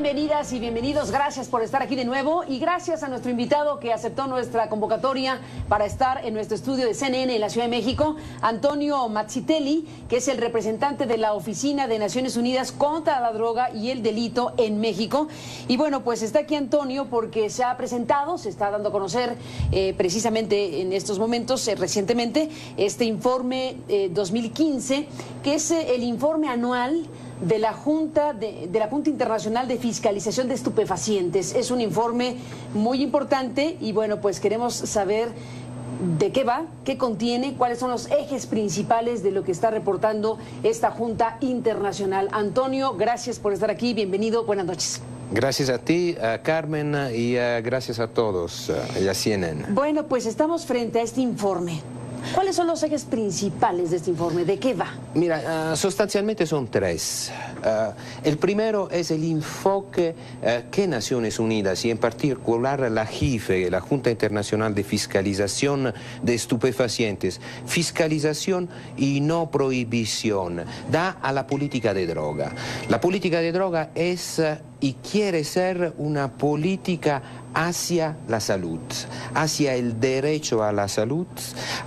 Bienvenidas y bienvenidos, gracias por estar aquí de nuevo y gracias a nuestro invitado que aceptó nuestra convocatoria para estar en nuestro estudio de CNN en la Ciudad de México, Antonio Mazzitelli, que es el representante de la Oficina de Naciones Unidas contra la Droga y el Delito en México. Y bueno, pues está aquí Antonio porque se ha presentado, se está dando a conocer precisamente en estos momentos, recientemente, este informe 2015, que es el informe anual de la Junta Internacional de Fiscalización de Estupefacientes. Es un informe muy importante y bueno, pues queremos saber de qué va, qué contiene, cuáles son los ejes principales de lo que está reportando esta Junta Internacional. Antonio, gracias por estar aquí, bienvenido, buenas noches. Gracias a ti, Carmen, y gracias a todos y a CNN. Bueno, pues estamos frente a este informe. ¿Cuáles son los ejes principales de este informe? ¿De qué va? Mira, sustancialmente son tres. El primero es el enfoque que Naciones Unidas y en particular la JIFE, la Junta Internacional de Fiscalización de Estupefacientes, fiscalización y no prohibición, da a la política de droga. La política de droga es y quiere ser una política hacia la salud, hacia el derecho a la salud,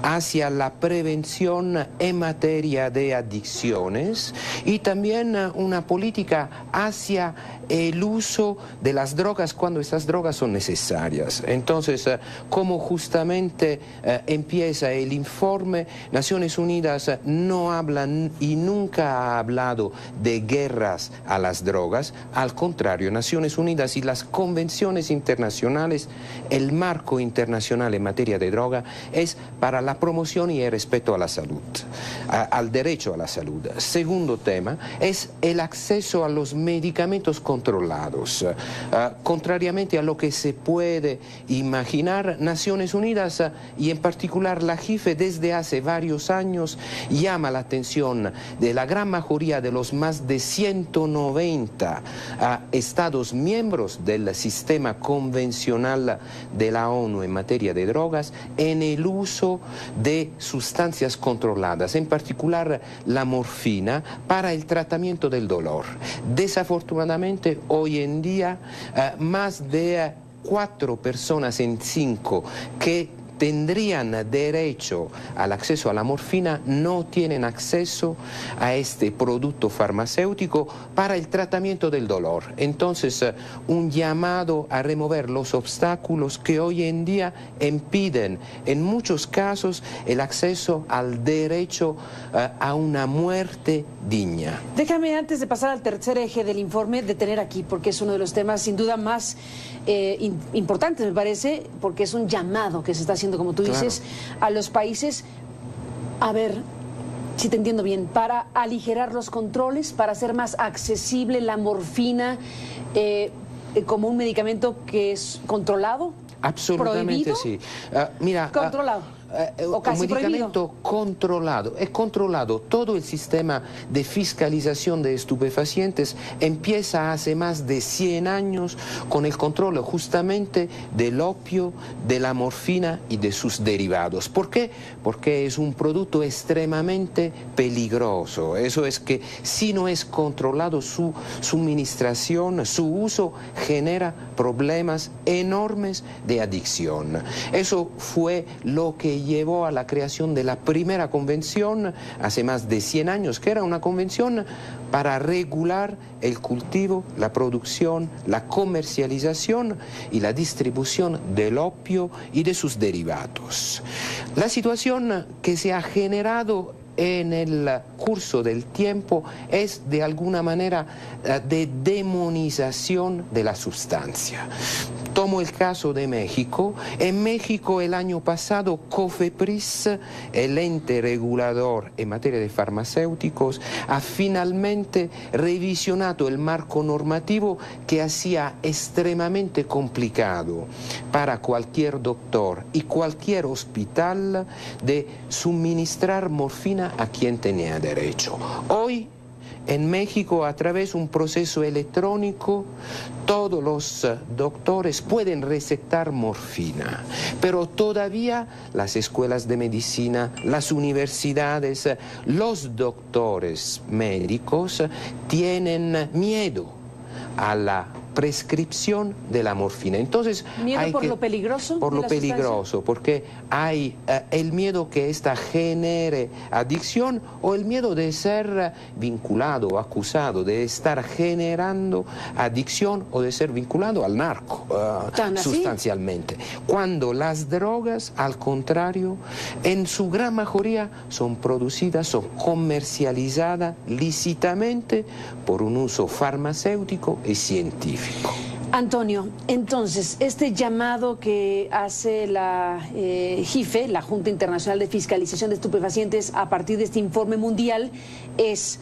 hacia la prevención en materia de adicciones y también una política hacia el uso de las drogas cuando estas drogas son necesarias. Entonces, como justamente empieza el informe, Naciones Unidas no hablan y nunca ha hablado de guerras a las drogas, al contrario, Naciones Unidas y las convenciones internacionales, el marco internacional en materia de droga es para la promoción y el respeto a la salud, al derecho a la salud. Segundo tema es el acceso a los medicamentos controlados. Contrariamente a lo que se puede imaginar, Naciones Unidas y en particular la JIFE desde hace varios años llama la atención de la gran mayoría de los más de 190 Estados miembros del sistema convencional de la ONU en materia de drogas en el uso de sustancias controladas, en particular la morfina, para el tratamiento del dolor. Desafortunadamente, hoy en día, más de 4 personas en 5 que tendrían derecho al acceso a la morfina no tienen acceso a este producto farmacéutico para el tratamiento del dolor. Entonces, un llamado a remover los obstáculos que hoy en día impiden, en muchos casos, el acceso al derecho a una muerte digna. Déjame, antes de pasar al tercer eje del informe, detener aquí, porque es uno de los temas sin duda más importantes, me parece, porque es un llamado que se está haciendo, como tú dices, a los países, a ver, si te entiendo bien, para aligerar los controles, para hacer más accesible la morfina como un medicamento que es controlado. Absolutamente, ¿prohibido? sí. Mira, controlado. O casi un medicamento prohibido. controlado, es controlado. Todo el sistema de fiscalización de estupefacientes empieza hace más de 100 años con el control justamente del opio, de la morfina y de sus derivados. ¿Por qué? Porque es un producto extremadamente peligroso. Eso es que si no es controlado su suministración, su uso genera problemas enormes de adicción. Eso fue lo que llevó a la creación de la primera convención hace más de 100 años, que era una convención para regular el cultivo, la producción, la comercialización y la distribución del opio y de sus derivados. La situación que se ha generado en el curso del tiempo es de alguna manera de demonización de la sustancia. Tomo el caso de México. En México el año pasado COFEPRIS, el ente regulador en materia de farmacéuticos, ha finalmente revisionado el marco normativo que hacía extremadamente complicado para cualquier doctor y cualquier hospital de suministrar morfina a quien tenía derecho. Hoy, en México, a través de un proceso electrónico, todos los doctores pueden recetar morfina, pero todavía las escuelas de medicina, las universidades, los doctores médicos tienen miedo a la prescripción de la morfina. Entonces, ¿miedo por lo peligroso? Por lo peligroso, porque hay el miedo que esta genere adicción o el miedo de ser vinculado o acusado de estar generando adicción o de ser vinculado al narco, sustancialmente. Cuando las drogas, al contrario, en su gran mayoría son producidas, son comercializadas lícitamente por un uso farmacéutico y científico. Antonio, entonces, este llamado que hace la JIFE, la Junta Internacional de Fiscalización de Estupefacientes, a partir de este informe mundial, es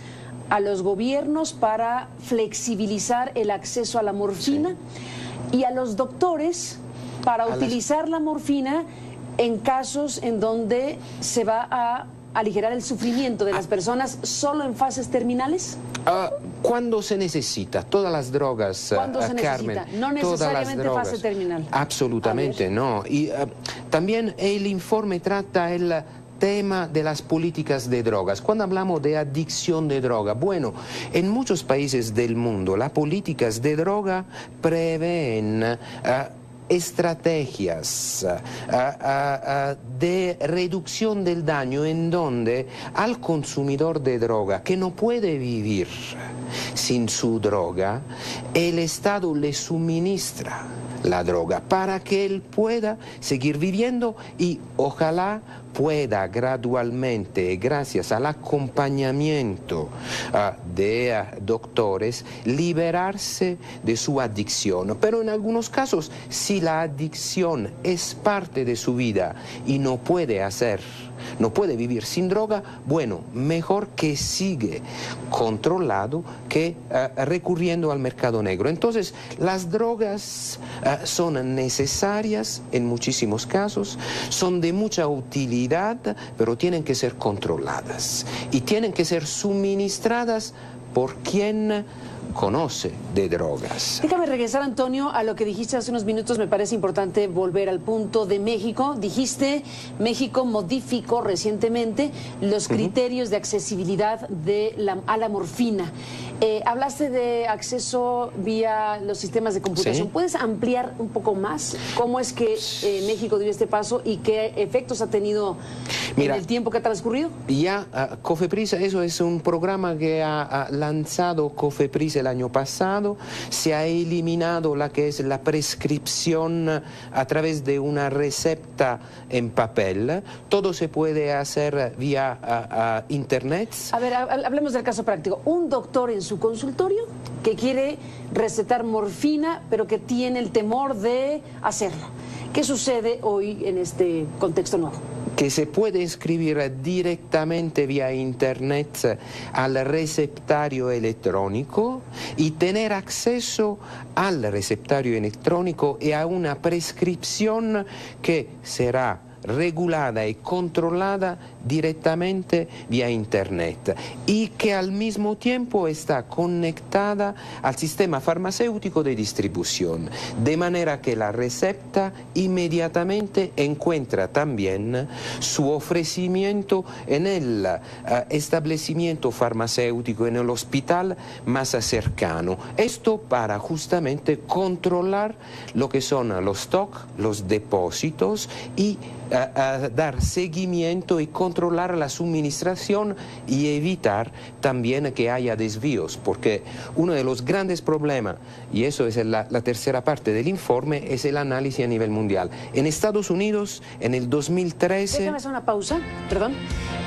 a los gobiernos para flexibilizar el acceso a la morfina, sí, y a los doctores para utilizar la morfina en casos en donde se va a aligerar el sufrimiento de las personas solo en fases terminales. Cuando se necesita, todas las drogas, ¿cuándo se Carmen, necesita? No necesariamente fase terminal. Absolutamente no. Y también el informe trata el tema de las políticas de drogas. Cuando hablamos de adicción de droga, bueno, en muchos países del mundo las políticas de droga prevén estrategias de reducción del daño en donde al consumidor de droga que no puede vivir sin su droga, el Estado le suministra la droga para que él pueda seguir viviendo y ojalá pueda gradualmente, gracias al acompañamiento de doctores, liberarse de su adicción. Pero en algunos casos, si la adicción es parte de su vida y no puede vivir sin droga, bueno, mejor que sigue controlado que recurriendo al mercado negro. Entonces, las drogas son necesarias en muchísimos casos, son de mucha utilidad, pero tienen que ser controladas y tienen que ser suministradas por quien conoce de drogas. Déjame regresar, Antonio, a lo que dijiste hace unos minutos. Me parece importante volver al punto de México. Dijiste, México modificó recientemente los criterios de accesibilidad a la morfina. Hablaste de acceso vía los sistemas de computación. ¿Sí? ¿Puedes ampliar un poco más cómo es que México dio este paso y qué efectos ha tenido en el tiempo que ha transcurrido? Ya, COFEPRIS, eso es un programa que ha lanzado COFEPRIS el año pasado. Se ha eliminado la que es la prescripción a través de una receta en papel. Todo se puede hacer vía internet. A ver, hablemos del caso práctico. Un doctor en su consultorio que quiere recetar morfina, pero que tiene el temor de hacerlo. ¿Qué sucede hoy en este contexto nuevo? Que se puede inscribir directamente vía internet al receptario electrónico y tener acceso al receptario electrónico y a una prescripción que será regulada y controlada directamente vía internet y que al mismo tiempo está conectada al sistema farmacéutico de distribución, de manera que la receta inmediatamente encuentra también su ofrecimiento en el establecimiento farmacéutico, en el hospital más cercano. Esto para justamente controlar lo que son los stocks, los depósitos y dar seguimiento y controlar la suministración y evitar también que haya desvíos, porque uno de los grandes problemas, y eso es la tercera parte del informe, es el análisis a nivel mundial. En Estados Unidos, en el 2013... Déjame hacer una pausa, perdón,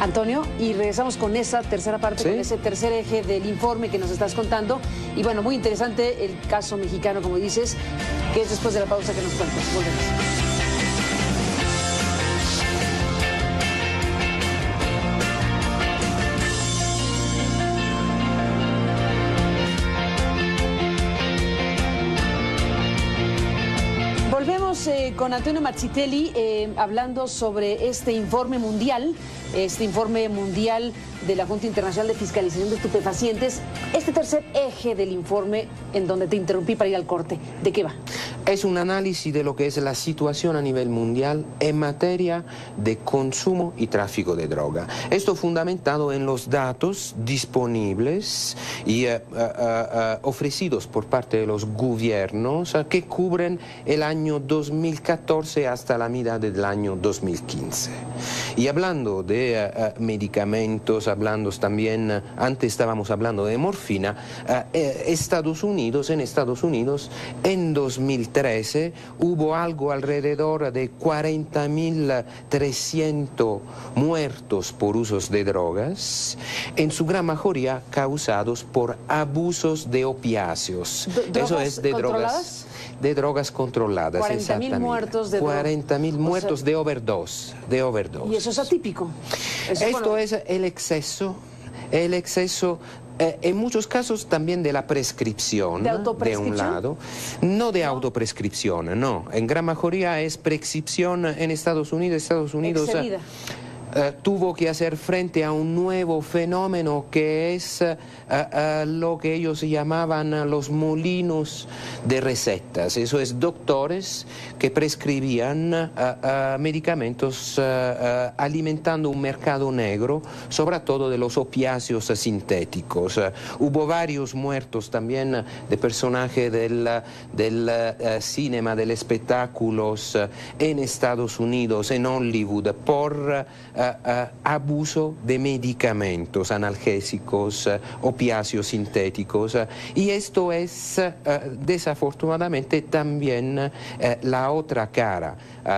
Antonio, y regresamos con esa tercera parte, ¿sí? Con ese tercer eje del informe que nos estás contando. Y bueno, muy interesante el caso mexicano, como dices, que es después de la pausa que nos cuentas. Volvemos. Con Antonio Mazzitelli hablando sobre este informe mundial de la Junta Internacional de Fiscalización de Estupefacientes. Este tercer eje del informe, en donde te interrumpí para ir al corte, ¿de qué va? Es un análisis de lo que es la situación a nivel mundial en materia de consumo y tráfico de droga. Esto fundamentado en los datos disponibles y ofrecidos por parte de los gobiernos que cubren el año 2014 hasta la mitad del año 2015. Y hablando de medicamentos, hablando también, antes estábamos hablando de morfina, en Estados Unidos en 2013 hubo algo alrededor de 40.300 muertos por usos de drogas, en su gran mayoría causados por abusos de opiáceos. Eso es de drogas. De drogas controladas, 40.000 muertos de 40.000 muertos de overdose. Y eso es atípico. Esto es el exceso en muchos casos también de la prescripción, de un lado, no de autoprescripción, no, en gran mayoría es prescripción en Estados Unidos. Excedida. Tuvo que hacer frente a un nuevo fenómeno que es lo que ellos llamaban los molinos de recetas. Eso es doctores que prescribían medicamentos alimentando un mercado negro, sobre todo de los opiáceos sintéticos. Hubo varios muertos también de personajes del cinema, del espectáculos en Estados Unidos, en Hollywood, por abuso de medicamentos analgésicos, opiáceos sintéticos, y esto es desafortunadamente también la otra cara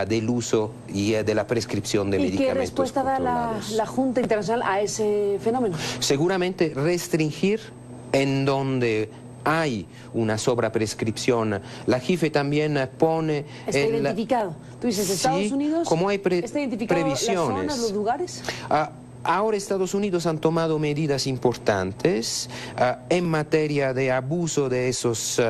del uso y de la prescripción de medicamentos. ¿Y qué respuesta da la Junta Internacional a ese fenómeno? Seguramente restringir en donde hay una sobreprescripción. La JIFE también pone... Está identificado. Tú dices, Estados Unidos, como hay ¿está identificado previsiones, las zonas, los lugares? Ahora Estados Unidos han tomado medidas importantes en materia de abuso de esos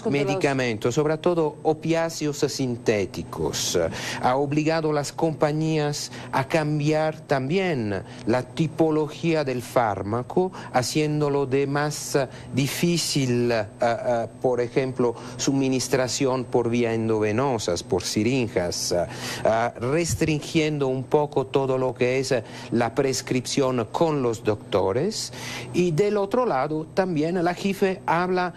medicamentos, sobre todo opiáceos sintéticos. Ha obligado a las compañías a cambiar también la tipología del fármaco, haciéndolo de más difícil, por ejemplo, suministración por vía endovenosas, por siringas, restringiendo un poco todo lo que es la prescripción con los doctores. Y del otro lado también la JIFE habla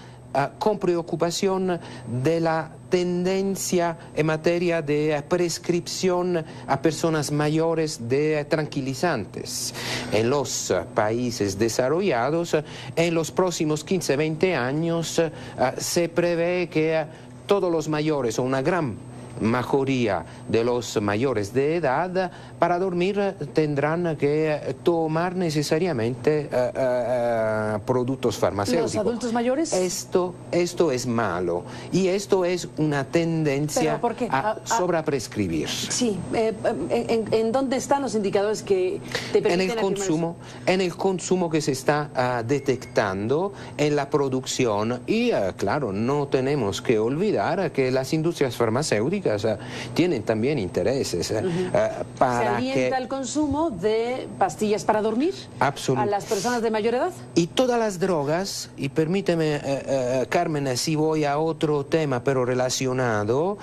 con preocupación de la tendencia en materia de prescripción a personas mayores de tranquilizantes. En los países desarrollados, en los próximos 15-20 años, se prevé que todos los mayores o una gran mayoría de los mayores de edad para dormir tendrán que tomar necesariamente productos farmacéuticos. ¿Los adultos mayores? Esto es malo y esto es una tendencia a sobreprescribir. Sí, ¿en dónde están los indicadores que te permiten en el consumo que se está detectando en la producción y claro, no tenemos que olvidar que las industrias farmacéuticas tienen también intereses para ¿Se alienta el consumo de pastillas para dormir a las personas de mayor edad? Y todas las drogas, y permíteme, Carmen, si voy a otro tema pero relacionado,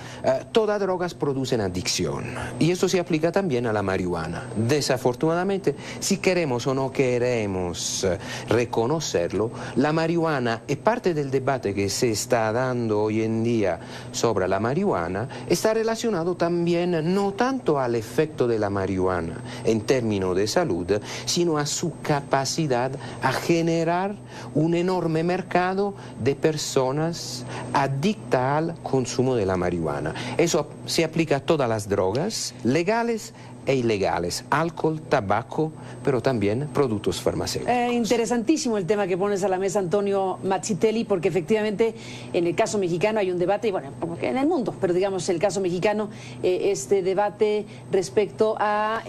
todas drogas producen adicción y eso se aplica también a la marihuana. Desafortunadamente, si queremos o no queremos reconocerlo, la marihuana es parte del debate que se está dando hoy en día sobre la marihuana. Está relacionado también no tanto al efecto de la marihuana en términos de salud, sino a su capacidad a generar un enorme mercado de personas adictas al consumo de la marihuana. Eso se aplica a todas las drogas, legales e ilegales, alcohol, tabaco, pero también productos farmacéuticos. Interesantísimo el tema que pones a la mesa, Antonio Mazzitelli, porque efectivamente en el caso mexicano hay un debate, y bueno, en el mundo, pero digamos el caso mexicano, este debate respecto a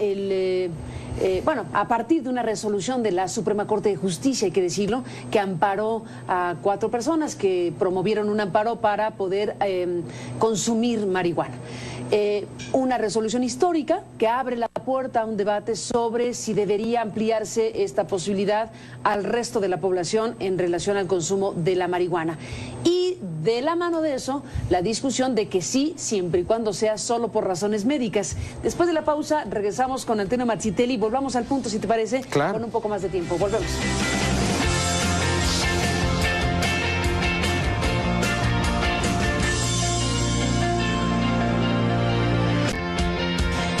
a partir de una resolución de la Suprema Corte de Justicia, hay que decirlo, que amparó a 4 personas que promovieron un amparo para poder consumir marihuana. una resolución histórica que abre la puerta a un debate sobre si debería ampliarse esta posibilidad al resto de la población en relación al consumo de la marihuana. Y de la mano de eso, la discusión de que sí, siempre y cuando sea solo por razones médicas. Después de la pausa, regresamos con Antonio Mazzitelli. Volvamos al punto, si te parece, claro, con un poco más de tiempo. Volvemos.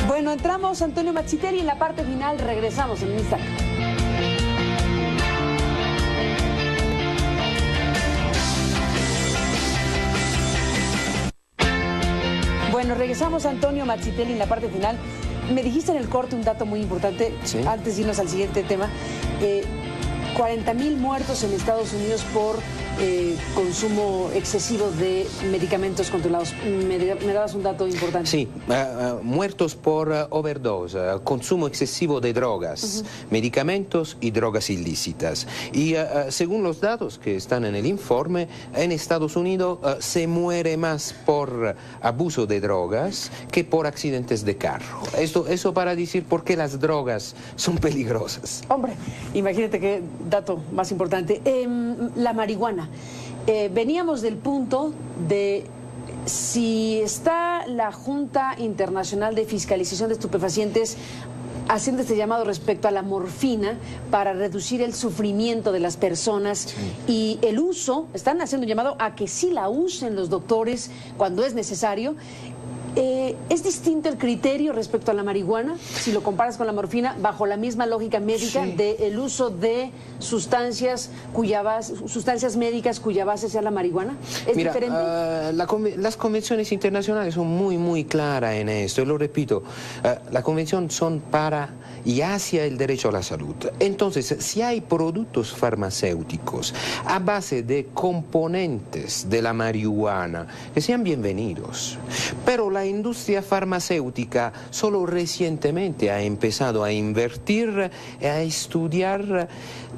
Bueno, entramos, Antonio Mazzitelli, en la parte final. Regresamos en un instante. Bueno, regresamos, Antonio Mazzitelli, en la parte final. Me dijiste en el corte un dato muy importante, sí, antes de irnos al siguiente tema. 40,000 muertos en Estados Unidos por consumo excesivo de medicamentos controlados. ¿Me dabas un dato importante? Sí, muertos por overdose, consumo excesivo de drogas, medicamentos y drogas ilícitas. Y según los datos que están en el informe, en Estados Unidos se muere más por abuso de drogas que por accidentes de carro. Eso para decir por qué las drogas son peligrosas. Hombre, imagínate qué dato más importante. La marihuana. Veníamos del punto de si está la Junta Internacional de Fiscalización de Estupefacientes haciendo este llamado respecto a la morfina para reducir el sufrimiento de las personas, y el uso, están haciendo un llamado a que sí la usen los doctores cuando es necesario. ¿Es distinto el criterio respecto a la marihuana si lo comparas con la morfina bajo la misma lógica médica del uso de sustancias médicas cuya base sea la marihuana? ¿Es diferente? Las convenciones internacionales son muy claras en esto, y lo repito, las convenciones son para y hacia el derecho a la salud. Entonces, si hay productos farmacéuticos a base de componentes de la marihuana, que sean bienvenidos. Pero la industria farmacéutica solo recientemente ha empezado a invertir y a estudiar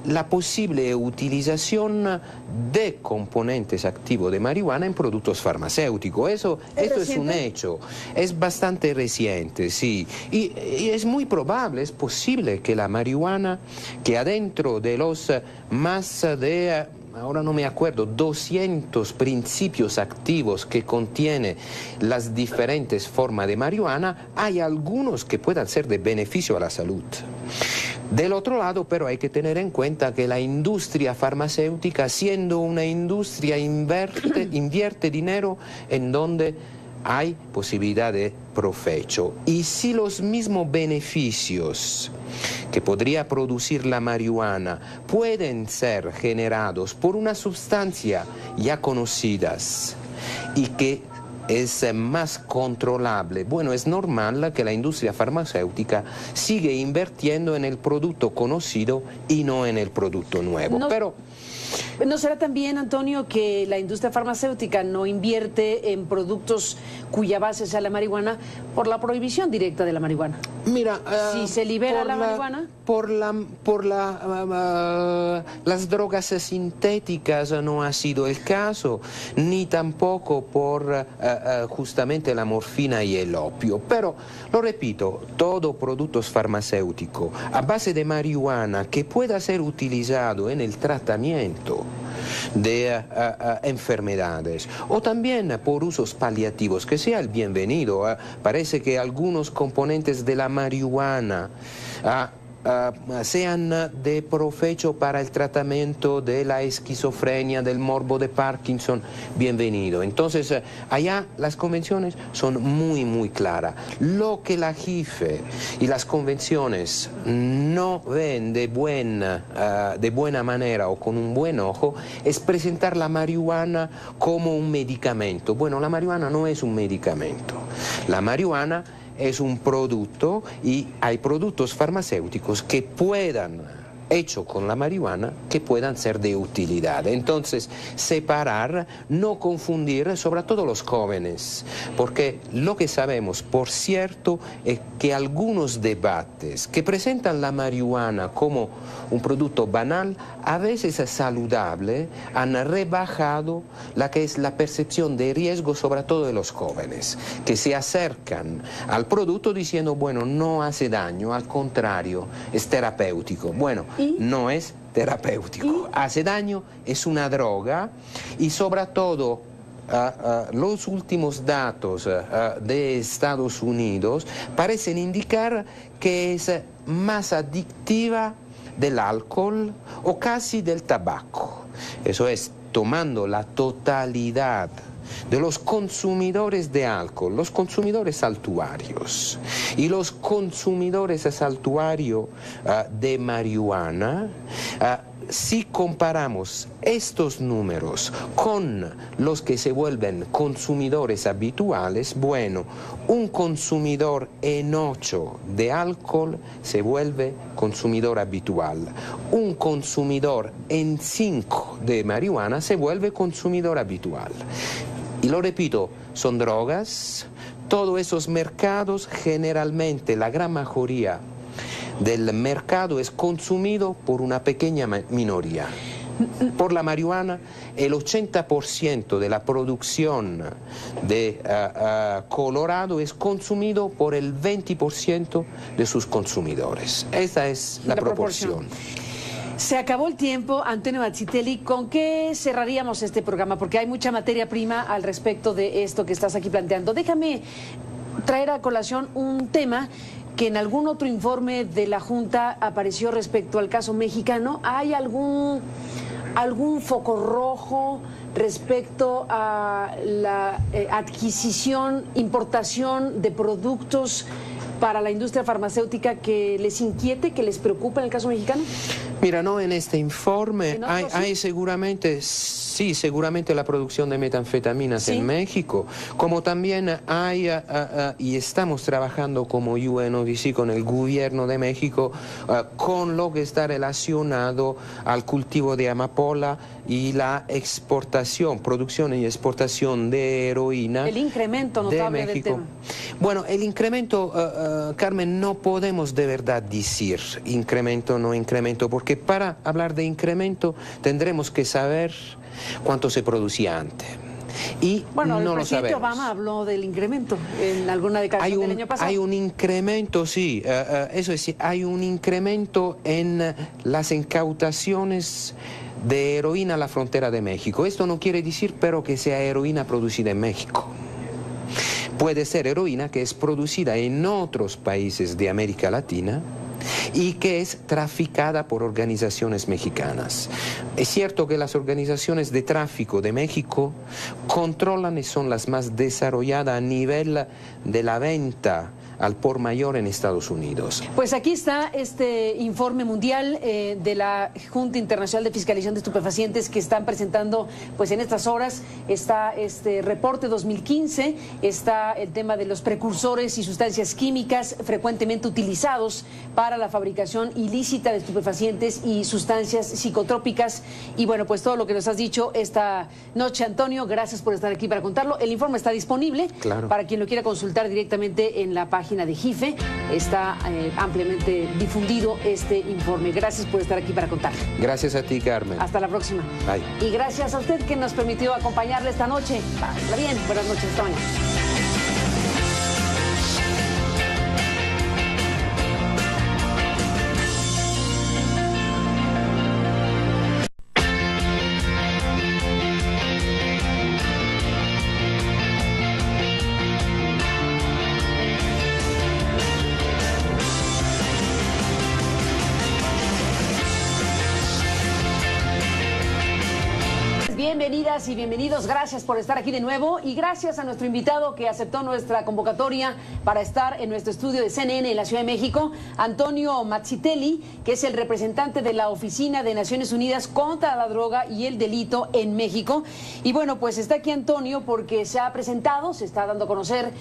la posible utilización de componentes activos de marihuana en productos farmacéuticos. Esto es un hecho, es bastante reciente, sí. Y es muy probable, es posible que la marihuana, que adentro de los más de... ahora no me acuerdo, 200 principios activos que contiene las diferentes formas de marihuana, hay algunos que puedan ser de beneficio a la salud. Del otro lado, pero hay que tener en cuenta que la industria farmacéutica, siendo una industria, invierte dinero en donde hay posibilidad de provecho. Y si los mismos beneficios que podría producir la marihuana pueden ser generados por una sustancia ya conocidas y que es más controlable, bueno, es normal que la industria farmacéutica siga invirtiendo en el producto conocido y no en el producto nuevo. ¿No será también, Antonio, que la industria farmacéutica no invierte en productos cuya base sea la marihuana por la prohibición directa de la marihuana? Mira, si se libera la marihuana... las drogas sintéticas no ha sido el caso, ni tampoco por justamente la morfina y el opio. Pero, lo repito, todo producto farmacéutico a base de marihuana que pueda ser utilizado en el tratamiento de enfermedades o también por usos paliativos, que sea el bienvenido. Parece que algunos componentes de la marihuana sean de provecho para el tratamiento de la esquizofrenia, del morbo de Parkinson, bienvenido. Entonces, allá las convenciones son muy claras. Lo que la JIFE y las convenciones no ven de buena manera o con un buen ojo es presentar la marihuana como un medicamento. Bueno, la marihuana no es un medicamento. La marihuana es un producto y hay productos farmacéuticos que puedan hecho con la marihuana que puedan ser de utilidad. Entonces, separar, no confundir, sobre todo los jóvenes, porque lo que sabemos, por cierto, es que algunos debates que presentan la marihuana como un producto banal, a veces saludable, han rebajado la que es la percepción de riesgo, sobre todo de los jóvenes, que se acercan al producto diciendo, bueno, no hace daño, al contrario, es terapéutico. Bueno, no es terapéutico, hace daño, es una droga y sobre todo los últimos datos de Estados Unidos parecen indicar que es más adictiva del alcohol o casi del tabaco. Eso es, tomando la totalidad de los consumidores de alcohol, los consumidores saltuarios y los consumidores saltuarios de marihuana, si comparamos estos números con los que se vuelven consumidores habituales, bueno, un consumidor en 8 de alcohol se vuelve consumidor habitual. Un consumidor en 5 de marihuana se vuelve consumidor habitual. Y lo repito, son drogas, todos esos mercados, generalmente la gran mayoría del mercado es consumido por una pequeña minoría. Por la marihuana, el 80% de la producción de Colorado es consumido por el 20% de sus consumidores. Esa es la proporción. Se acabó el tiempo, Antonio Mazzitelli. ¿Con qué cerraríamos este programa? Porque hay mucha materia prima al respecto de esto que estás aquí planteando. Déjame traer a colación un tema que en algún otro informe de la Junta apareció respecto al caso mexicano. ¿Hay algún foco rojo respecto a la adquisición, importación de productos para la industria farmacéutica que les inquiete, que les preocupe en el caso mexicano? Mira, no en este informe, hay seguramente, sí, seguramente la producción de metanfetaminas en México, como también hay, y estamos trabajando como UNODC con el gobierno de México, con lo que está relacionado al cultivo de amapola y la exportación, producción y exportación de heroína. El incremento notable del tema. Bueno, el incremento, Carmen, no podemos de verdad decir incremento, no incremento, porque para hablar de incremento tendremos que saber cuánto se producía antes. Y bueno, no el presidente lo sabemos. Obama habló del incremento en alguna declaración del año pasado. Hay un incremento, sí, eso es, hay un incremento en las incautaciones de heroína a la frontera de México. Esto no quiere decir, pero, que sea heroína producida en México. Puede ser heroína que es producida en otros países de América Latina y que es traficada por organizaciones mexicanas. Es cierto que las organizaciones de tráfico de México controlan y son las más desarrolladas a nivel de la venta al por mayor en Estados Unidos. Pues aquí está este informe mundial de la Junta Internacional de Fiscalización de Estupefacientes que están presentando pues en estas horas. Está este reporte 2015, está el tema de los precursores y sustancias químicas frecuentemente utilizados para la fabricación ilícita de estupefacientes y sustancias psicotrópicas. Y bueno, pues todo lo que nos has dicho esta noche, Antonio, gracias por estar aquí para contarlo. El informe está disponible para quien lo quiera consultar directamente en la página de JIFE. Está ampliamente difundido este informe. Gracias por estar aquí para contarlo. Gracias a ti, Carmen. Hasta la próxima. Bye. Y gracias a usted que nos permitió acompañarle esta noche. Pásala bien. Buenas noches. Hasta mañana. Bienvenidas y bienvenidos, gracias por estar aquí de nuevo y gracias a nuestro invitado que aceptó nuestra convocatoria para estar en nuestro estudio de CNN en la Ciudad de México, Antonio Mazzitelli, que es el representante de la Oficina de Naciones Unidas contra la Droga y el Delito en México. Y bueno, pues está aquí Antonio porque se ha presentado, se está dando a conocer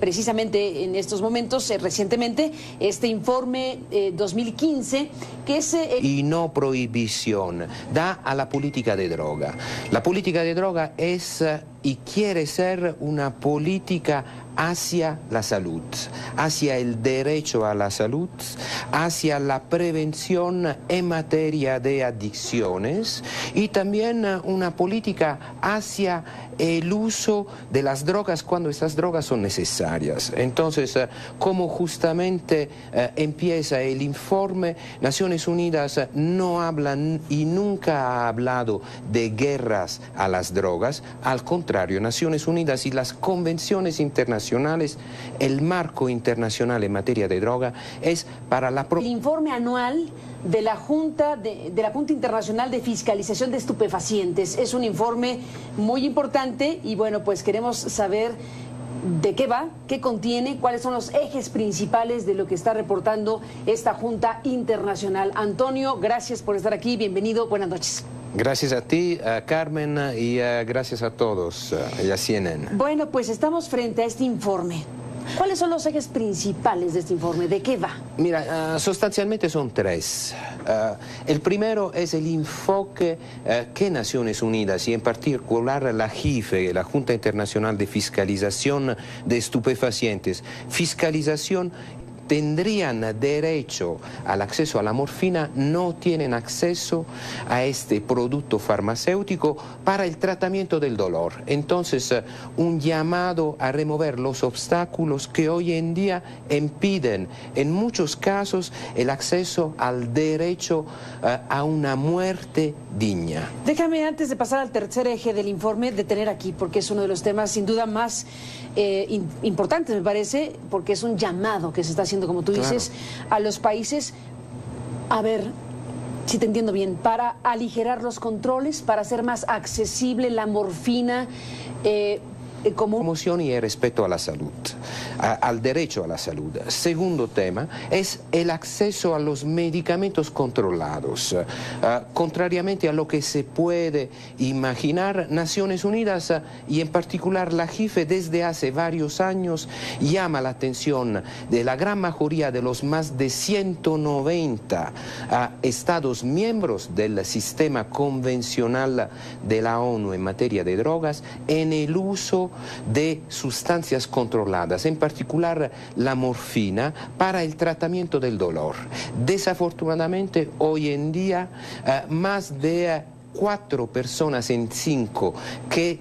precisamente en estos momentos, recientemente, este informe 2015, que es... Y no prohibición, da a la política de droga. La política de droga es y quiere ser una política hacia la salud, hacia el derecho a la salud, hacia la prevención en materia de adicciones y también una política hacia el uso de las drogas cuando estas drogas son necesarias. Entonces, como justamente empieza el informe, Naciones Unidas no hablan y nunca ha hablado de guerras a las drogas, al contrario, Naciones Unidas y las convenciones internacionales, el marco internacional en materia de droga es para la... El informe anual de la Junta Internacional de Fiscalización de Estupefacientes es un informe muy importante y bueno, pues queremos saber de qué va, qué contiene, cuáles son los ejes principales de lo que está reportando esta Junta Internacional. Antonio, gracias por estar aquí, bienvenido, buenas noches. Gracias a ti, Carmen, y gracias a todos y a CNN. Bueno, pues estamos frente a este informe. ¿Cuáles son los ejes principales de este informe? ¿De qué va? Mira, sustancialmente son tres. El primero es el enfoque que Naciones Unidas y en particular la JIFE, la Junta Internacional de Fiscalización de Estupefacientes, fiscalización tendrían derecho al acceso a la morfina, no tienen acceso a este producto farmacéutico para el tratamiento del dolor. Entonces, un llamado a remover los obstáculos que hoy en día impiden, en muchos casos, el acceso al derecho a una muerte digna. Déjame, antes de pasar al tercer eje del informe, detener aquí, porque es uno de los temas sin duda más importantes, me parece, porque es un llamado que se está haciendo, como tú dices, a los países, a ver si te entiendo bien, para aligerar los controles, para hacer más accesible la morfina, como promoción y el respeto a la salud, al derecho a la salud. Segundo tema es el acceso a los medicamentos controlados. Contrariamente a lo que se puede imaginar, Naciones Unidas y en particular la JIFE desde hace varios años llama la atención de la gran mayoría de los más de 190 Estados miembros del sistema convencional de la ONU en materia de drogas en el uso de sustancias controladas, en particular la morfina, para el tratamiento del dolor. Desafortunadamente, hoy en día, más de 4 personas en 5 que